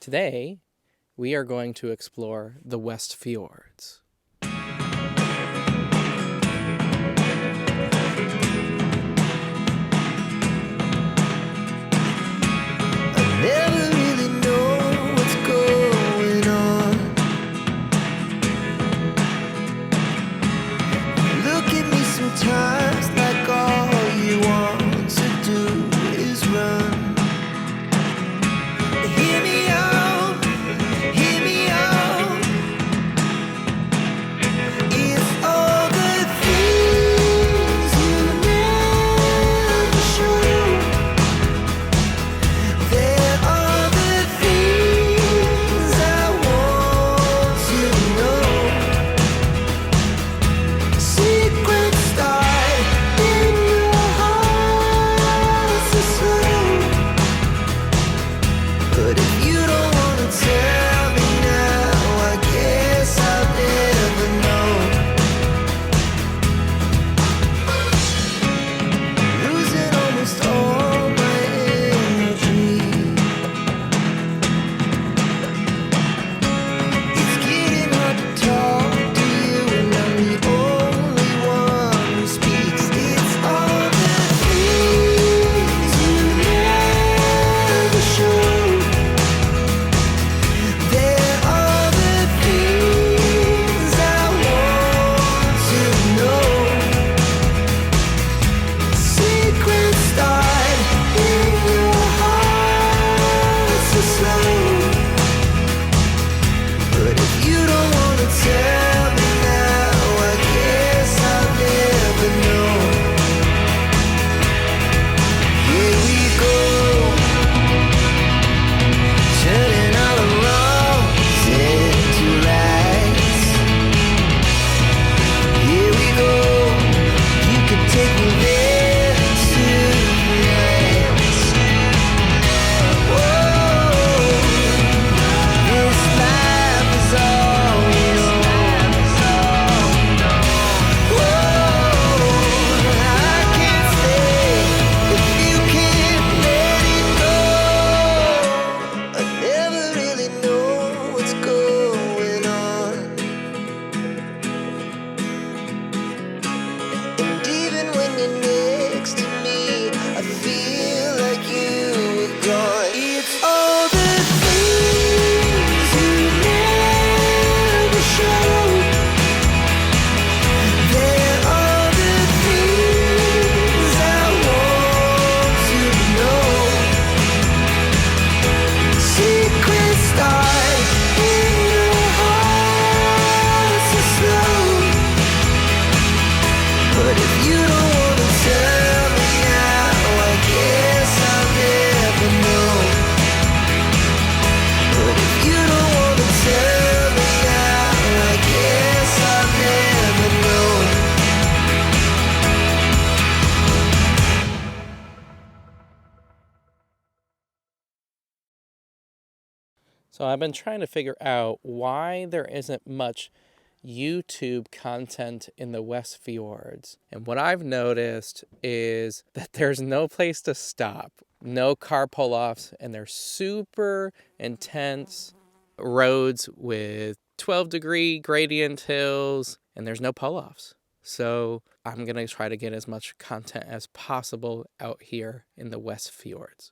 Today, we are going to explore the Westfjords. Never really know what's going on. Look at me sometimes like all you want to do is run. Hear me out, hear me out. It's all the things you never show. There are the things I want to know. Secrets start in your heart so slow. But if you don't want to tell me now, I guess I'll never know. Losing almost all my energy. It's getting hard to talk to you, and I'm the only one who speaks. It's all the things you never show. There are the things I want to know. Secrets start in your heart so slow. But if you don't want to tell me now, I guess I'll never know. Here we go, turning all the wrongs into rights. Here we go, you can take me there tonight. Whoa, this life is all we know. Whoa, I can't stay if you can't let it go. I never really know what's going on. And even when you're next to me, I feel like you were gone. It's all the things you never show. There are the things I want to know. Secrets start in your heart so slow. But if you don't want to tell me now, I guess I'll never know. But if you don't want to tell me now, I guess I'll never know. So I've been trying to figure out why there isn't much YouTube content in the Westfjords. And what I've noticed is that there's no place to stop, no car pull-offs, and they're super intense roads with 12-degree gradient hills, and there's no pull-offs. So I'm going to try to get as much content as possible out here in the Westfjords.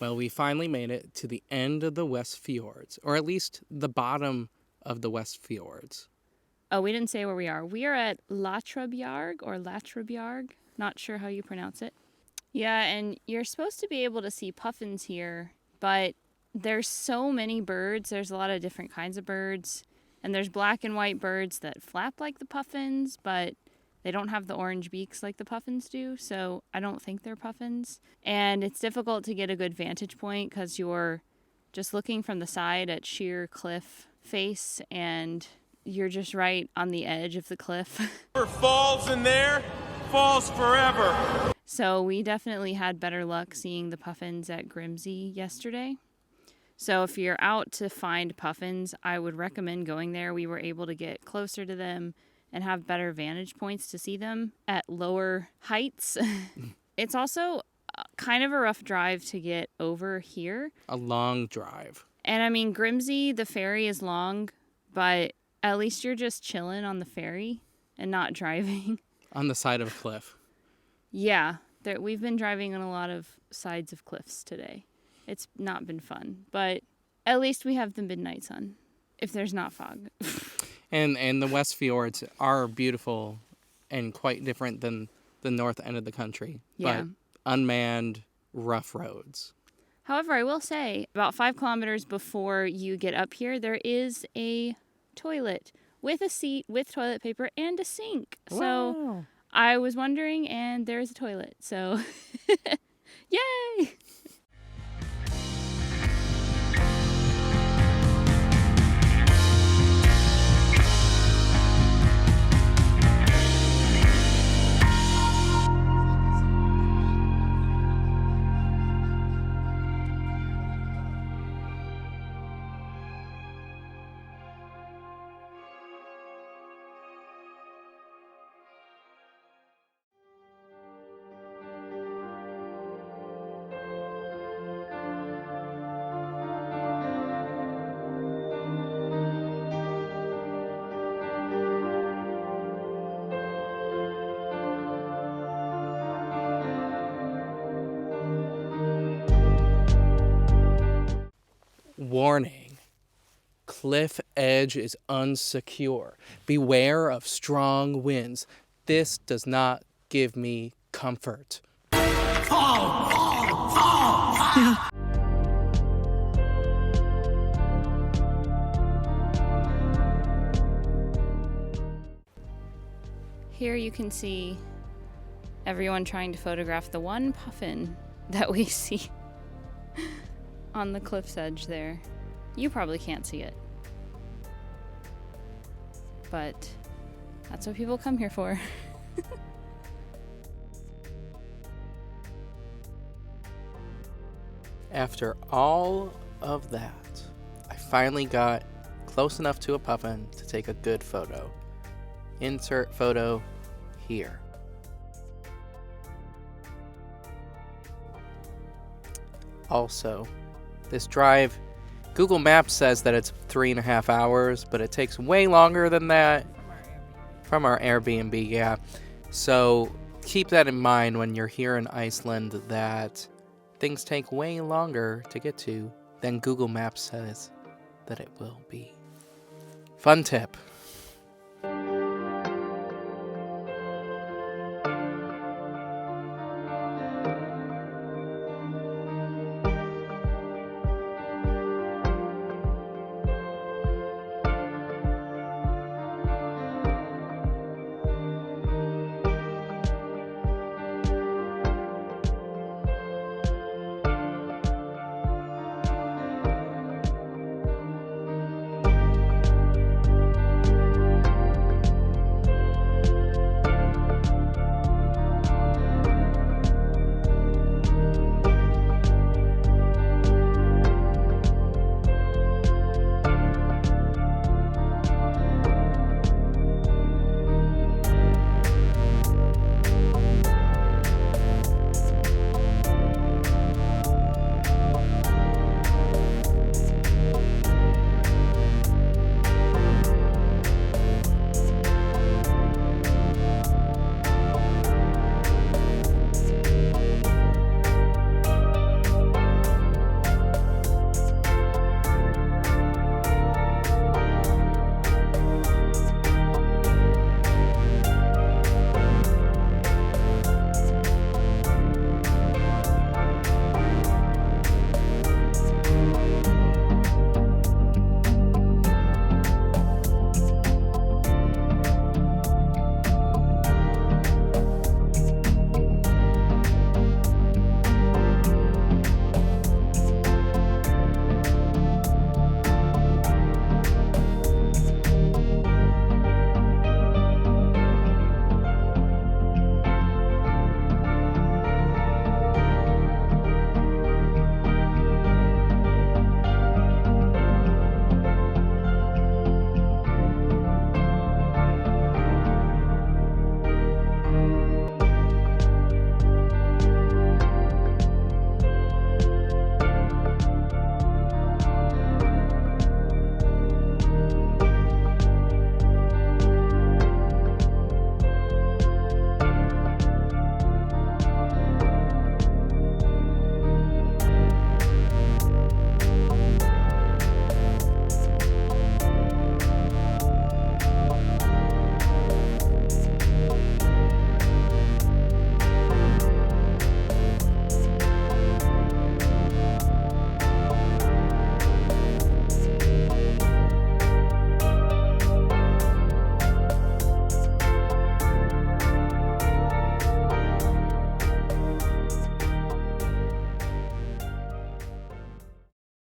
Well, we finally made it to the end of the Westfjords, or at least the bottom of the Westfjords. Oh, we didn't say where we are. We are at Latrabjarg. Not sure how you pronounce it. Yeah, and you're supposed to be able to see puffins here, but there's so many birds. There's a lot of different kinds of birds. And there's black and white birds that flap like the puffins, but they don't have the orange beaks like the puffins do, so I don't think they're puffins. And it's difficult to get a good vantage point because you're just looking from the side at sheer cliff face, and you're just right on the edge of the cliff. Whoever falls in there, falls forever. So we definitely had better luck seeing the puffins at Grimsey yesterday. So if you're out to find puffins, I would recommend going there. We were able to get closer to them and have better vantage points to see them at lower heights. It's also kind of a rough drive to get over here. A long drive. And I mean, Grimsey, the ferry is long, but at least you're just chilling on the ferry and not driving. On the side of a cliff. Yeah, we've been driving on a lot of sides of cliffs today. It's not been fun, but at least we have the midnight sun, if there's not fog. And the Westfjords are beautiful and quite different than the north end of the country. Yeah. But unmanned, rough roads. However, I will say, about 5 kilometers before you get up here, there is a toilet with a seat, with toilet paper, and a sink. Wow. So I was wondering, and there's a toilet. So, yay! Warning. Cliff edge is unsecure. Beware of strong winds. This does not give me comfort. Here you can see everyone trying to photograph the one puffin that we see on the cliff's edge there. You probably can't see it, but that's what people come here for. After all of that, I finally got close enough to a puffin to take a good photo. Insert photo here. Also, this drive, Google Maps says that it's 3.5 hours, but it takes way longer than that from our Airbnb, yeah. So keep that in mind when you're here in Iceland, that things take way longer to get to than Google Maps says that it will be. Fun tip.